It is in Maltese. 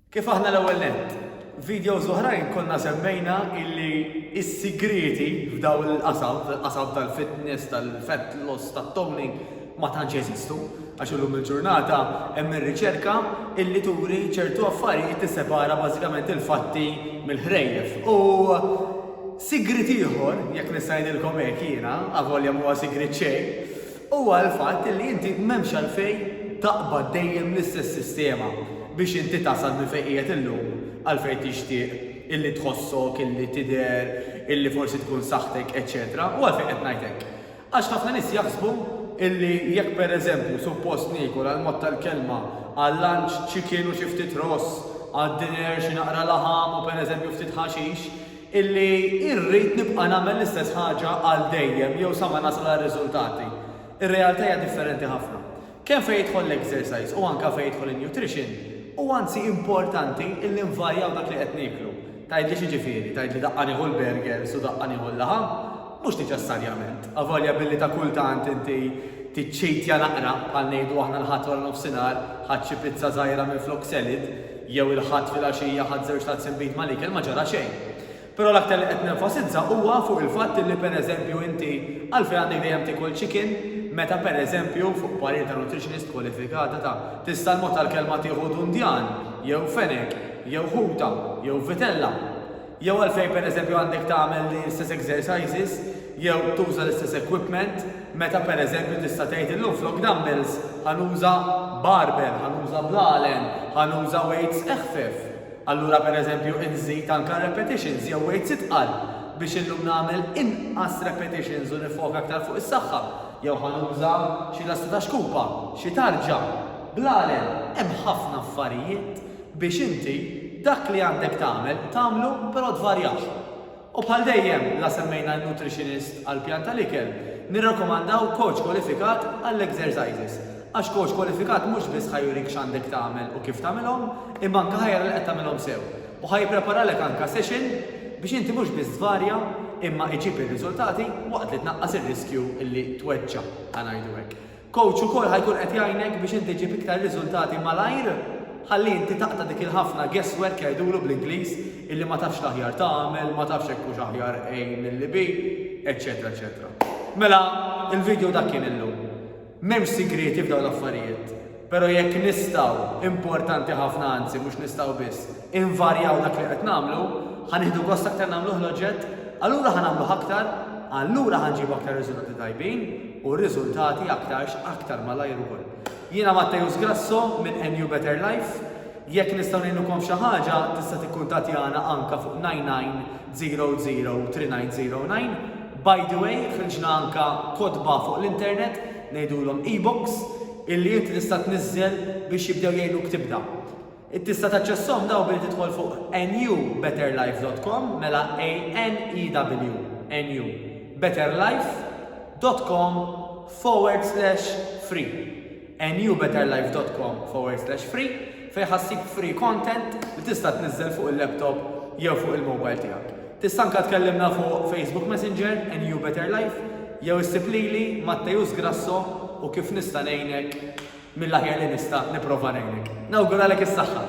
Kif aħna l-ewwel nett, videos oħrajn konna semmejna illi s-sigreti f'daw il-qasam tal-fitness, tal-fat loss, tat-toning ma tantx jeżistu, għax illum il-ġurnata hemm ir-riċerka illi turi ċertu affarijiet tissepara bażikament il-fatti mill-ħrejjef. U sigrit ieħor, jekk nista' ngħidilkom hekk jiena, avolja huwa sigrit xejn, huwa l-fatt illi inti m'hemmx għalfejn taqbad dejjem l-istess sistema biex inti tasal minn fejn qiegħed illum għalfejn tixtieq illi tħossok, illi tidher, illi forsi tkun saħtek, eċetera, u għalfejn qed ngħidlek. Għax ħafna nies jaħsbu illi jekk pereżempju suppost niekol għal-mod tal-kelma għal-lunch chicken u xi ftit ross, għad-dinner xi naqra laħam u pereżempju ftit ħaxix, illi irrid nibqa' nagħmel l-istess ħaġa għal dejjem jew sa ma nasal għar-riżultati. Ir-realtà hija differenti ħafna. Kemm fejn jidħol l-exercise u anke fejn jidħol in-nutrition, u anzi importanti illi nvarjaw dak li qed nieklu. Tgħidli x'jiġifieri, tgħidli daqqa nieħu l-burgers u daqqa nieħu l-laħam, mhux neċessarjament. Avolja billi ta' kultant inti tiċċejtja naqra bħal ngħidu aħna l-ħadd wara nofsinhar ħadd xi pizza żgħira minn flok selid, jew il-ħadd fil-għaxija ħadd żewġ ta' simbit mal-ikel ma ġara xejn. Però l-aktar li qed nenfasizza huwa fuq il-fatt li pereżempju inti għalfejn għandek dejjem tikol chicken, meta pereżempju fuq parir ta' nutritionist kwalifikata ta' tista' l-mod tal-kelma tieħu dundjan, jew fenek, jew ħuta, jew vitella. Jew għalfejn pereżempju għandek tagħmel l-istess exercises, jew tuża l-istess equipment, meta pereżempju tista' tgħid illum flok dumbbells ħanuża barbell, ħanuża blalen, ħanuża weights eħfef. Allura pereżempju inżid anke repetitions jew weights itqal biex illum nagħmel inqas repetitions u nifoka aktar fuq is-saħħa. Jew ħanuża xi lasta ta' xkupa, xi tarġa, blalen, hemm ħafna affarijiet biex inti dak li għandek tagħmlu però tvarjax. U bħal dejjem la semmejna n-nutritionist għall pjan tal-ikel, nirrakkomandaw coach kwalifikat għall-exercises. Għax coach kwalifikat mhux biss ħajjurik x'għandek tagħmel u kif tagħmilhom, imma anke ħajjara li qed tagħmilhom sew. U ħajjippreparalek anke session biex inti mhux biss tvarja imma iġib ir-riżultati waqt li tnaqqas ir-riskju illi tweġġa ngħidu hekk. Coach ukoll ħajkun qed jgħinek biex inti ġib iktar riżultati malajr, ħalli inti taqta' dik il-ħafna guesswork jgħidulu bl-Ingliż illi ma tafx l-aħjar tagħmel, ma tafx hekk hux aħjar A milli B, eċetera, eċetera. Mela, il-video dak kien illum. M'hemmx sigreti f'dawn l-affarijiet, però jekk nistgħu importanti ħafna anzi mhux nistgħu biss invarjaw dak li qed nagħmlu, ħanieħdu gost aktar nagħmluh l-oġġett, allura ħanagħmluh aktar, allura ħanġibu aktar riżultati tajbin u r-riżultati aktar malajr ukoll. Jiena Mattejus Grasso minn NU Better Life, jekk nistgħu ngħinukom xi ħaġa tista' tikkuntattjana anke fuq 9900 3909. By the way, ħriġna anke kotba fuq l-internet ngħidulhom e-books illi inti tista' tniżżel biex jibdew jgħinuk tibda. Tista' taċċesshom daw billi tidħol fuq nubetterlife.com mela ANEW nubetterlife.com/free nubetterlife.com/free fejn ħassib free content li tista' tniżżel fuq il-laptop jew fuq il-mobile tiegħek. Tista' anke tkellimna fuq Facebook Messenger NU Better Life jew issib lili Mattejus Grasso u kif nista' ngħinek mill-aħjar li nista' nipprova ngħinek. Nawguralek is-saħħa.